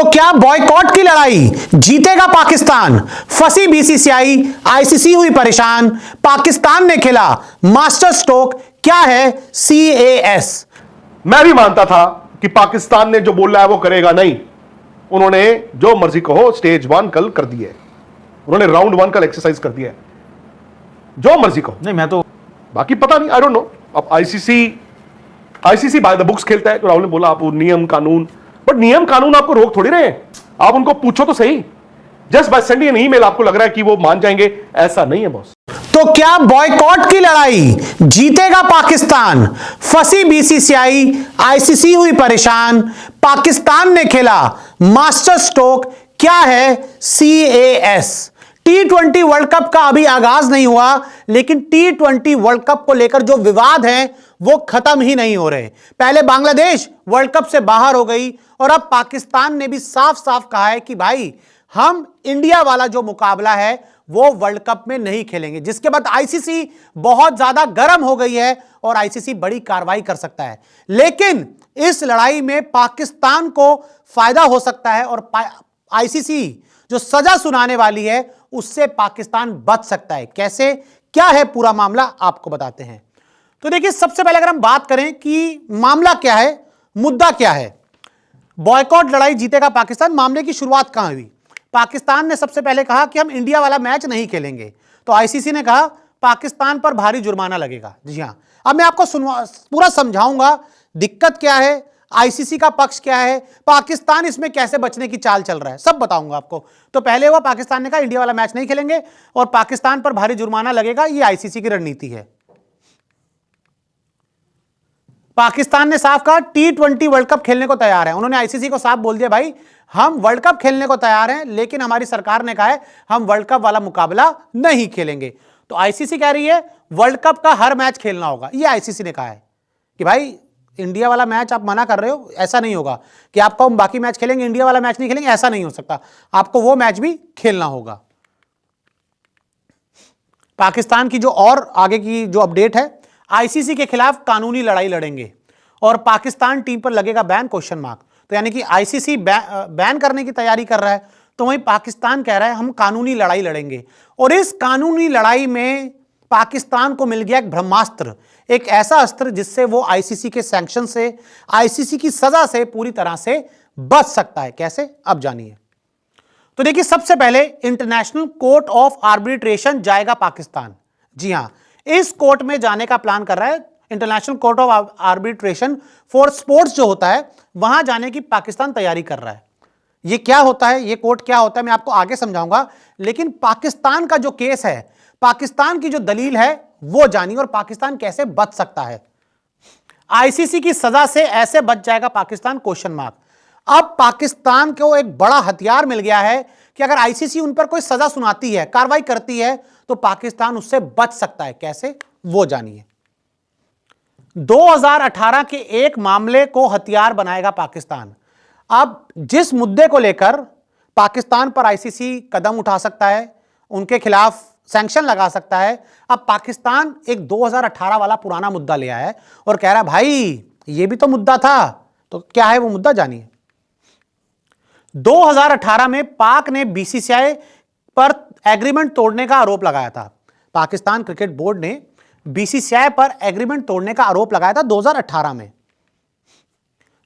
तो क्या बॉयकॉट की लड़ाई जीतेगा पाकिस्तान? फंसी बीसीसीआई, आईसीसी हुई परेशान, पाकिस्तान ने खेला मास्टर स्ट्रोक, क्या है सीएएस? मैं भी मानता था कि पाकिस्तान ने जो बोला है वो करेगा नहीं। उन्होंने जो मर्जी कहो स्टेज 1 कल कर दिया है, उन्होंने राउंड 1 कल एक्सरसाइज कर दिया है, जो मर्जी कहो। नहीं, मैं तो बाकी पता नहीं, आई डोंट नो। अब आईसीसी बाय द बुक्स खेलता है, तो राहुल ने बोला आप नियम कानून, बट नियम कानून आपको रोक थोड़ी रहे हैं। आप उनको पूछो तो सही। Just by sending an email आपको लग रहा है कि वो मान जाएंगे, ऐसा नहीं है बॉस। तो क्या बॉयकॉट की लड़ाई जीतेगा पाकिस्तान? फंसी बीसीसीआई, आईसीसी हुई परेशान, पाकिस्तान ने खेला मास्टर स्ट्रोक, क्या है सीएएस? T20 वर्ल्ड कप का अभी आगाज नहीं हुआ, लेकिन T20 वर्ल्ड कप को लेकर जो विवाद हैं वो खत्म ही नहीं हो रहे। पहले बांग्लादेश वर्ल्ड कप से बाहर हो गई और अब पाकिस्तान ने भी साफ साफ कहा है कि भाई हम इंडिया वाला जो मुकाबला है वो वर्ल्ड कप में नहीं खेलेंगे, जिसके बाद आईसीसी बहुत ज्यादा गर्म हो गई है और आईसीसी बड़ी कार्रवाई कर सकता है। लेकिन इस लड़ाई में पाकिस्तान को फायदा हो सकता है और आईसीसी जो सजा सुनाने वाली है उससे पाकिस्तान बच सकता है। कैसे, क्या है पूरा मामला, आपको बताते हैं। तो देखिए, सबसे पहले अगर हम बात करें कि मामला क्या है, मुद्दा क्या है, बॉयकॉट लड़ाई जीतेगा पाकिस्तान, मामले की शुरुआत कहां हुई? पाकिस्तान ने सबसे पहले कहा कि हम इंडिया वाला मैच नहीं खेलेंगे, तो आईसीसी ने कहा पाकिस्तान पर भारी जुर्माना लगेगा। जी हां, अब मैं आपको पूरा समझाऊंगा दिक्कत क्या है, आईसीसी का पक्ष क्या है, पाकिस्तान इसमें कैसे बचने की चाल चल रहा है, सब बताऊंगा आपको। तो पहले हुआ पाकिस्तान ने कहा इंडिया वाला मैच नहीं खेलेंगे और पाकिस्तान पर भारी जुर्माना लगेगा, यह आईसीसी की रणनीति है। पाकिस्तान ने साफ कहा T20 वर्ल्ड कप खेलने को तैयार है। उन्होंने आईसीसी को साफ बोल दिया भाई हम वर्ल्ड कप खेलने को तैयार हैं, लेकिन हमारी सरकार ने कहा है हम वर्ल्ड कप वाला मुकाबला नहीं खेलेंगे। तो आईसीसी कह रही है वर्ल्ड कप का हर मैच खेलना होगा। यह आईसीसी ने कहा है कि भाई इंडिया वाला मैच आप मना कर रहे हो, ऐसा नहीं होगा कि आपको हम बाकी मैच खेलेंगे इंडिया वाला मैच नहीं खेलेंगे, ऐसा नहीं हो सकता, आपको वो मैच भी खेलना होगा। पाकिस्तान की जो और आगे की जो अपडेट है, आईसीसी के खिलाफ कानूनी लड़ाई लड़ेंगे और पाकिस्तान टीम पर लगेगा बैन, क्वेश्चन मार्क। तो यानी कि आईसीसी बैन करने की तैयारी कर रहा है, तो वहीं पाकिस्तान कह रहा है हम कानूनी लड़ाई लड़ेंगे। और इस कानूनी लड़ाई में पाकिस्तान को मिल गया एक ब्रह्मास्त्र, एक ऐसा अस्त्र जिससे वो आईसीसी के सैंक्शन से, आईसीसी की सजा से पूरी तरह से बच सकता है। कैसे, अब जानिए। तो देखिए, सबसे पहले इंटरनेशनल कोर्ट ऑफ आर्बिट्रेशन जाएगा पाकिस्तान। जी हां, इस कोर्ट में जाने का प्लान कर रहा है। International court of arbitration for sports जो होता है, वहां जाने की पाकिस्तान तैयारी कर रहा है। यह क्या होता है, यह कोर्ट क्या होता है, मैं आपको आगे समझाऊंगा। लेकिन पाकिस्तान का जो केस है, पाकिस्तान की जो दलील है वो जानिए और पाकिस्तान कैसे बच सकता है। आईसीसी की सजा से ऐसे बच जाएगा पाकिस्तान, क्वेश्चन मार्क। अब पाकिस्तान को एक बड़ा हथियार मिल गया है कि अगर आईसीसी उन पर कोई सजा सुनाती है, कार्रवाई करती है, तो पाकिस्तान उससे बच सकता है। कैसे, वो जानिए। 2018 के एक मामले को हथियार बनाएगा पाकिस्तान। अब जिस मुद्दे को लेकर पाकिस्तान पर आईसीसी कदम उठा सकता है, उनके खिलाफ सैंक्शन लगा सकता है, अब पाकिस्तान एक 2018 वाला पुराना मुद्दा ले आया है और कह रहा है भाई ये भी तो मुद्दा था। तो क्या है वो मुद्दा, जानिए। 2018 में पाक ने बीसीसीआई पर एग्रीमेंट तोड़ने का आरोप लगाया था। पाकिस्तान क्रिकेट बोर्ड ने बीसीसीआई पर एग्रीमेंट तोड़ने का आरोप लगाया था 2018 में।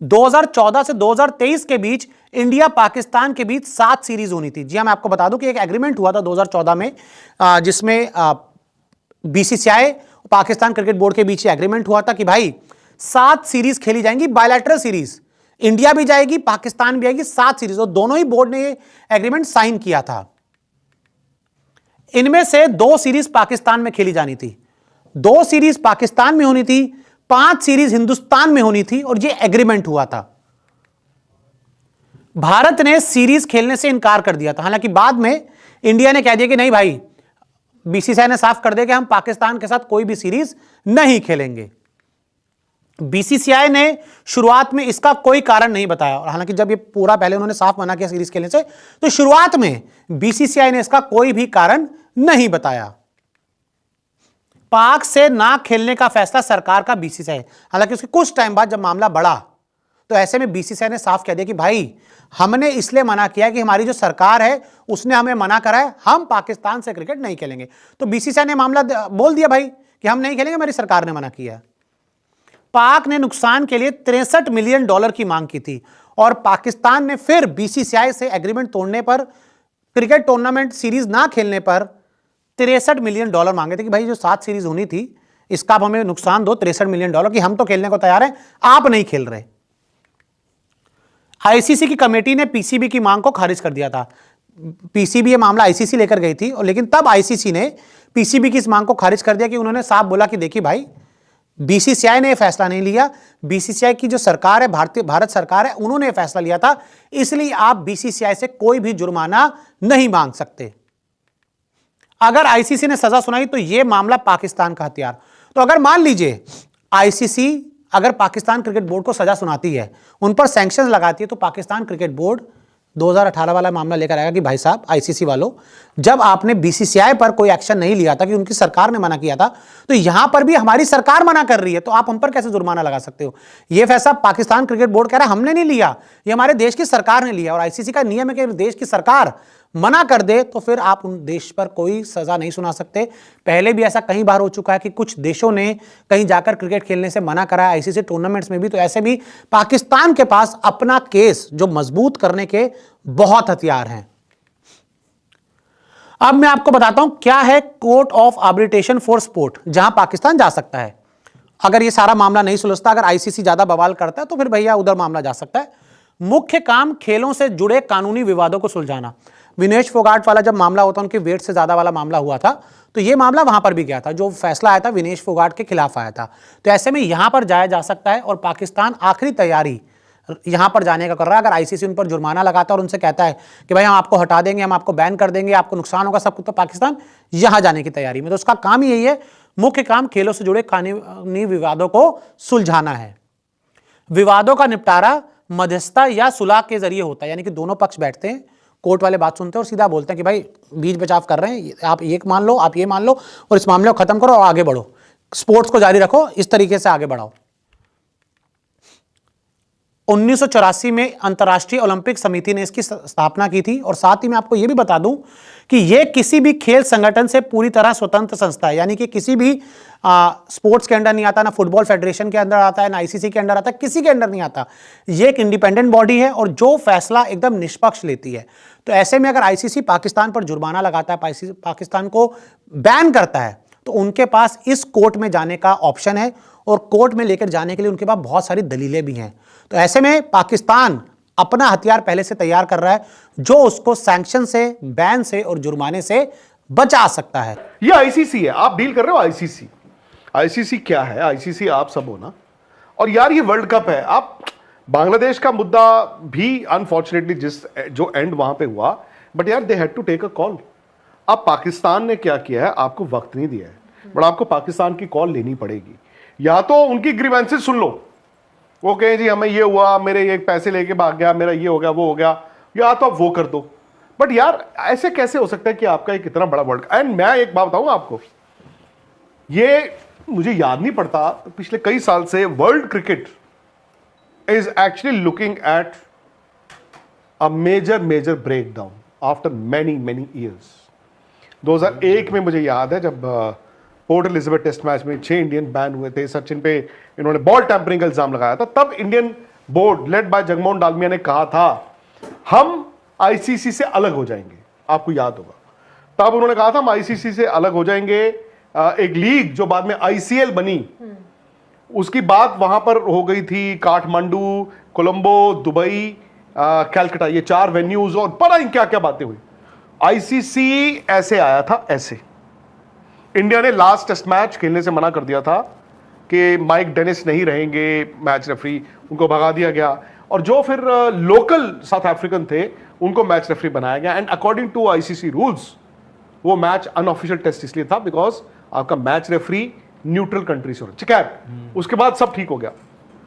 2014 से 2023 के बीच इंडिया पाकिस्तान के बीच 7 सीरीज होनी थी। जी हां, मैं आपको बता दूं कि एक एग्रीमेंट हुआ था 2014 में, जिसमें बीसीसीआई पाकिस्तान क्रिकेट बोर्ड के बीच एग्रीमेंट हुआ था कि भाई 7 सीरीज खेली जाएंगी, बायलैटरल सीरीज, इंडिया भी जाएगी पाकिस्तान भी आएगी, 7 सीरीज, और दोनों ही बोर्ड ने एग्रीमेंट साइन किया था। इनमें से 2 सीरीज पाकिस्तान में खेली जानी थी, 2 सीरीज पाकिस्तान में होनी थी, 5 सीरीज हिंदुस्तान में होनी थी, और यह एग्रीमेंट हुआ था। भारत ने सीरीज खेलने से इनकार कर दिया था। हालांकि बाद में इंडिया ने कह दिया कि नहीं भाई, बीसीसीआई ने साफ कर दिया कि हम पाकिस्तान के साथ कोई भी सीरीज नहीं खेलेंगे। बीसीसीआई ने शुरुआत में इसका कोई कारण नहीं बताया, और हालांकि जब ये पूरा पहले उन्होंने साफ मना किया सीरीज खेलने से, तो शुरुआत में बीसीसीआई ने इसका कोई भी कारण नहीं बताया। पाक से ना खेलने का फैसला सरकार का बीसीसीआई, हालांकि उसके कुछ टाइम बाद जब मामला बढ़ा तो ऐसे में बीसीसीआई ने साफ कह दिया कि भाई हमने इसलिए मना किया कि हमारी जो सरकार है उसने हमें मना करा है, हम पाकिस्तान से क्रिकेट नहीं खेलेंगे। तो बीसीसीआई ने मामला बोल दिया भाई कि हम नहीं खेलेंगे, मेरी सरकार ने मना किया। पाक ने नुकसान के लिए $63 मिलियन की मांग की थी और पाकिस्तान ने फिर बीसीसीआई से एग्रीमेंट तोड़ने पर, क्रिकेट टूर्नामेंट सीरीज ना खेलने पर $63 मिलियन मांगे थे कि भाई जो 7 सीरीज होनी थी इसका आप हमें नुकसान दो $63 मिलियन कि हम तो खेलने को तैयार हैं, आप नहीं खेल रहे। आईसीसी की कमेटी ने पीसीबी की मांग को खारिज कर दिया था। पीसीबी ये मामला आईसीसी लेकर गई थी और लेकिन तब आईसीसी ने पीसीबी की इस मांग को खारिज कर दिया कि उन्होंने साफ बोला कि देखिए भाई बीसीसीआई ने यह फैसला नहीं लिया, बीसीसीआई की जो सरकार है, भारत सरकार है, उन्होंने यह फैसला लिया था, इसलिए आप बीसीसीआई से कोई भी जुर्माना नहीं मांग सकते। अगर आईसीसी ने सजा सुनाई तो यह मामला पाकिस्तान का हथियार। तो अगर मान लीजिए आईसीसी अगर पाकिस्तान क्रिकेट बोर्ड को सजा सुनाती है, उन पर सैंक्शंस लगाती है, तो पाकिस्तान क्रिकेट बोर्ड 2018 वाला मामला लेकर आएगा कि भाई साहब आईसीसी वालों, जब आपने बीसीसीआई पर कोई एक्शन नहीं लिया था कि उनकी सरकार ने मना किया था, तो यहां पर भी हमारी सरकार मना कर रही है, तो आप हम पर कैसे जुर्माना लगा सकते हो। यह फैसला पाकिस्तान क्रिकेट बोर्ड कह रहा है हमने नहीं लिया, ये हमारे देश की सरकार ने लिया। और आईसीसी का नियम है कि देश की सरकार मना कर दे तो फिर आप उन देश पर कोई सजा नहीं सुना सकते। पहले भी ऐसा कई बार हो चुका है कि कुछ देशों ने कहीं जाकर क्रिकेट खेलने से मना करा है, आईसीसी टूर्नामेंट्स में भी। तो ऐसे भी पाकिस्तान के पास अपना केस जो मजबूत करने के बहुत हथियार हैं। अब मैं आपको बताता हूं क्या है court of arbitration for sport, जहां पाकिस्तान जा सकता है अगर ये सारा मामला नहीं सुलझता। अगर आईसीसी ज्यादा बवाल करता है तो फिर भैया उधर मामला जा सकता है। मुख्य काम खेलों से जुड़े कानूनी विवादों को सुलझाना। विनेश फोगाट वाला जब मामला होता, उनके वेट से ज्यादा वाला मामला हुआ था, तो ये मामला वहां पर भी गया था, जो फैसला आया था विनेश फोगाट के खिलाफ आया था। तो ऐसे में यहां पर जाया जा सकता है और पाकिस्तान आखिरी तैयारी यहां पर जाने का कर रहा है। अगर आईसीसी उन पर जुर्माना लगाता है और उनसे कहता है कि भाई हम आपको हटा देंगे, हम आपको बैन कर देंगे, आपको नुकसान होगा सब कुछ, तो पाकिस्तान यहां जाने की तैयारी में। तो उसका काम ही यही है, मुख्य काम खेलों से जुड़े कानूनी विवादों को सुलझाना है। विवादों का निपटारा मध्यस्थता या सुलह के जरिए होता है, यानी कि दोनों पक्ष बैठते हैं, कोर्ट वाले बात सुनते हैं और सीधा बोलते हैं कि भाई बीच बचाव कर रहे हैं, आप ये मान लो, आप ये मान लो, और इस मामले को खत्म करो और आगे बढ़ो, स्पोर्ट्स को जारी रखो, इस तरीके से आगे बढ़ाओ। 1984 में अंतर्राष्ट्रीय ओलंपिक समिति ने इसकी स्थापना की थी। और साथ ही मैं आपको यह भी बता दूं कि यह किसी भी खेल संगठन से पूरी तरह स्वतंत्र संस्था है, यानी कि किसी भी स्पोर्ट्स के अंडर नहीं आता, ना फुटबॉल फेडरेशन के अंदर आता है, ना आईसीसी के अंदर आता है, किसी के अंडर नहीं आता। यह एक इंडिपेंडेंट बॉडी है और जो फैसला एकदम निष्पक्ष लेती है। तो ऐसे में अगर आईसीसी पाकिस्तान पर जुर्माना लगाता है, पाकिस्तान को बैन करता है, तो उनके पास इस कोर्ट में जाने का ऑप्शन है और कोर्ट में लेकर जाने के लिए उनके पास बहुत सारी दलीलें भी हैं। तो ऐसे में पाकिस्तान अपना हथियार पहले से तैयार कर रहा है जो उसको सैंक्शन से, बैन से और जुर्माने से बचा सकता है। ये आईसीसी है, आप डील कर रहे हो आईसीसी। आईसीसी क्या है? आईसीसी आप सब हो ना। और यार ये वर्ल्ड कप है, आप बांग्लादेश का मुद्दा भी अनफॉर्चुनेटली जो एंड वहां पे हुआ, बट यार they had to take a call. अब पाकिस्तान ने क्या किया है, आपको वक्त नहीं दिया है, बट आपको पाकिस्तान की कॉल लेनी पड़ेगी। या तो उनकी ग्रीवेंसेस सुन लो, वो कहें जी हमें ये हुआ, मेरे ये पैसे लेके भाग गया, मेरा ये हो गया, वो हो गया, या तो आप वो कर दो। बट यार ऐसे कैसे हो सकता है कि आपका एक इतना बड़ा वर्ल्ड। एंड मैं एक बात बताऊंगा आपको, ये मुझे याद नहीं पड़ता, पिछले कई साल से world cricket is actually looking at a major breakdown after many years. 2001 में मुझे याद है जब पोर्ट एलिजाबेथ टेस्ट मैच में 6 इंडियन बैन हुए थे, सचिन पे इन्होंने बॉल टैंपरिंग का इल्जाम लगाया था। तब Indian board led by Jagmohan Dalmiya ने कहा था हम आईसीसी से अलग हो जाएंगे, आपको याद होगा। तब उन्होंने कहा था हम आईसीसी से अलग हो जाएंगे। एक लीग जो बाद में आईसीएल बनी, उसकी बात वहां पर हो गई थी, काठमांडू, कोलंबो, दुबई, कैलकाटा, ये 4 वेन्यूज और पता नहीं क्या क्या बातें हुई। आईसीसी ऐसे आया था, ऐसे इंडिया ने लास्ट टेस्ट मैच खेलने से मना कर दिया था कि माइक डेनिस नहीं रहेंगे मैच रेफरी, उनको भगा दिया गया। और जो फिर लोकल साउथ अफ्रीकन थे उनको मैच रेफरी बनाया गया। And according to ICC rules वो मैच अनऑफिशियल टेस्ट इसलिए था बिकॉज आपका मैच रेफरी न्यूट्रल कंट्री से हो रहा है। उसके बाद सब ठीक हो गया।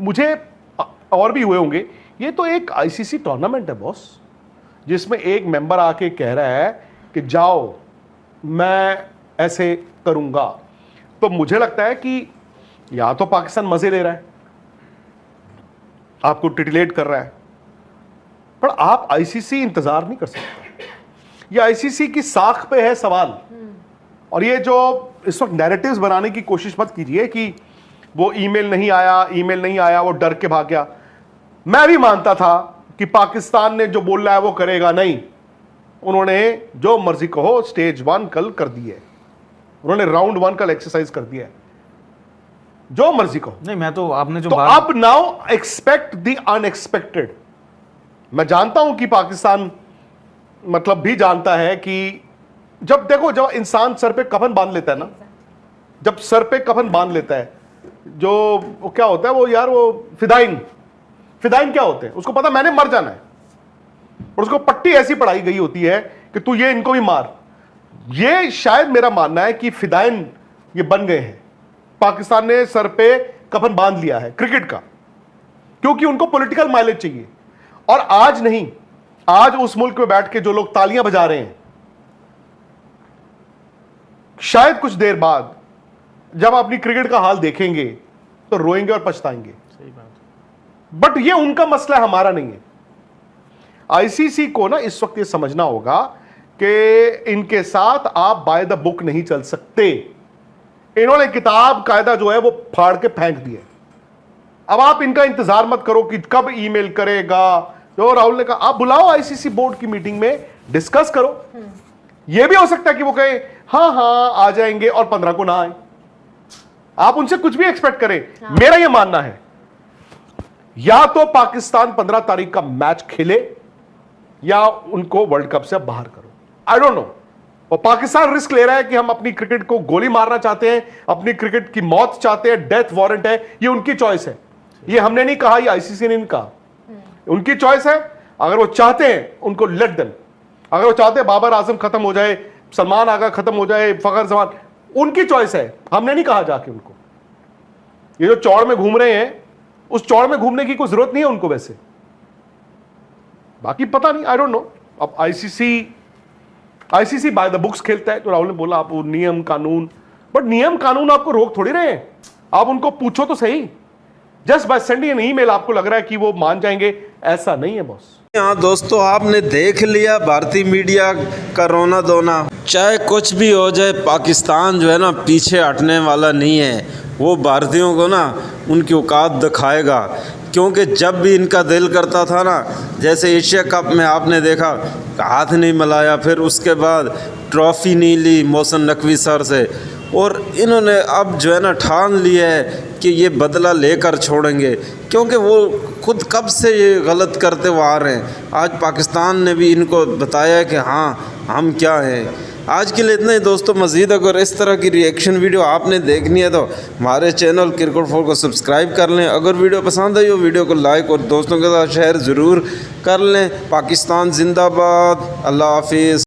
मुझे और भी हुए होंगे। ये तो एक आईसीसी टूर्नामेंट है बॉस, जिसमें एक मेंबर आके कह रहा है कि जाओ मैं ऐसे करूंगा। तो मुझे लगता है कि या तो पाकिस्तान मजे ले रहा है, आपको टिटिलेट कर रहा है, पर आप आईसीसी इंतजार नहीं कर सकता। ये आईसीसी की साख पे है सवाल। और ये जो इस वक्त नैरेटिव्स बनाने की कोशिश मत कीजिए कि वो ईमेल नहीं आया, वो डर के भाग गया। मैं भी मानता था कि पाकिस्तान ने जो बोल रहा है वो करेगा नहीं। उन्होंने जो मर्जी कहो स्टेज 1 कल कर दी है, उन्होंने राउंड 1 कल एक्सरसाइज कर दिया है, जो मर्जी कहो। नहीं, मैं तो आपने जो तो अब नाउ एक्सपेक्ट द अनएक्सपेक्टेड। मैं जानता हूं कि पाकिस्तान मतलब भी जानता है कि जब इंसान सर पे कफन बांध लेता है ना, जब सर पे कफन बांध लेता है, जो वो क्या होता है, वो फिदाइन क्या होते हैं, उसको पता मैंने मर जाना है, और उसको पट्टी ऐसी पढ़ाई गई होती है कि तू ये इनको भी मार। ये शायद मेरा मानना है कि फिदाइन ये बन गए हैं। पाकिस्तान ने सर पे कफन बांध लिया है क्रिकेट का, क्योंकि उनको पॉलिटिकल माइलेज चाहिए। और आज नहीं, आज उस मुल्क में बैठ के जो लोग तालियां बजा रहे हैं, शायद कुछ देर बाद जब अपनी क्रिकेट का हाल देखेंगे तो रोएंगे और पछताएंगे। सही बात। बट ये उनका मसला है, हमारा नहीं है। आईसीसी को ना इस वक्त ये समझना होगा कि इनके साथ आप बाय द बुक नहीं चल सकते। इन्होंने किताब कायदा जो है वो फाड़ के फेंक दिया। अब आप इनका इंतजार मत करो कि कब ईमेल करेगा। जो राहुल ने कहा, आप बुलाओ आईसीसी बोर्ड की मीटिंग में, डिस्कस करो। यह भी हो सकता है कि वो कहे हाँ आ जाएंगे और 15 को ना आए। आप उनसे कुछ भी एक्सपेक्ट करें। मेरा यह मानना है, या तो पाकिस्तान 15 तारीख का मैच खेले या उनको वर्ल्ड कप से बाहर करो। I don't know. और पाकिस्तान रिस्क ले रहा है कि हम अपनी क्रिकेट को गोली मारना चाहते हैं, अपनी क्रिकेट की मौत चाहते हैं, डेथ वारंट है। ये उनकी चॉइस है, ये हमने नहीं कहा, ये आईसीसी ने नहीं कहा। उनकी चॉइस है। अगर वो चाहते हैं उनको लेट देम। अगर वो चाहते हैं बाबर आजम खत्म हो जाए, सलमान आगा खत्म हो जाए, फखर जमान, उनकी चॉइस है। हमने नहीं कहा जाके उनको। ये जो चौड़ में घूम रहे हैं, उस चौड़ में घूमने की कोई जरूरत नहीं है उनको वैसे। बाकी पता नहीं, आई डोंट नो। अब आईसीसी बाय द बुक्स खेलता है। तो राहुल ने बोला आप नियम कानून, बट नियम कानून आपको रोक थोड़ी रहे हैं। आप उनको पूछो तो सही। Just by sending an email आपको लग रहा है कि वो मान जाएंगे, ऐसा नहीं है बॉस। हाँ दोस्तों, आपने देख लिया भारतीय मीडिया का रोना धोना। चाहे कुछ भी हो जाए, पाकिस्तान जो है ना पीछे हटने वाला नहीं है। वो भारतीयों को ना उनकी औकात दिखाएगा। क्योंकि जब भी इनका दिल करता था ना, जैसे एशिया कप में आपने देखा, हाथ नहीं मिलाया, फिर उसके बाद ट्रॉफ़ी नहीं ली मोहसिन नकवी सर से, और इन्होंने अब जो है ना ठान लिया है कि ये बदला लेकर छोड़ेंगे। क्योंकि वो खुद कब से ये गलत करते हुए आ रहे हैं। आज पाकिस्तान ने भी इनको बताया कि हाँ हम क्या हैं। आज के लिए इतना ही दोस्तों। मज़ीद अगर इस तरह की रिएक्शन वीडियो आपने देखनी है तो हमारे चैनल क्रिकेट 4 को सब्सक्राइब कर लें। अगर वीडियो पसंद आई हो वीडियो को लाइक और दोस्तों के साथ शेयर ज़रूर कर लें। पाकिस्तान जिंदाबाद। अल्लाह हाफिज़।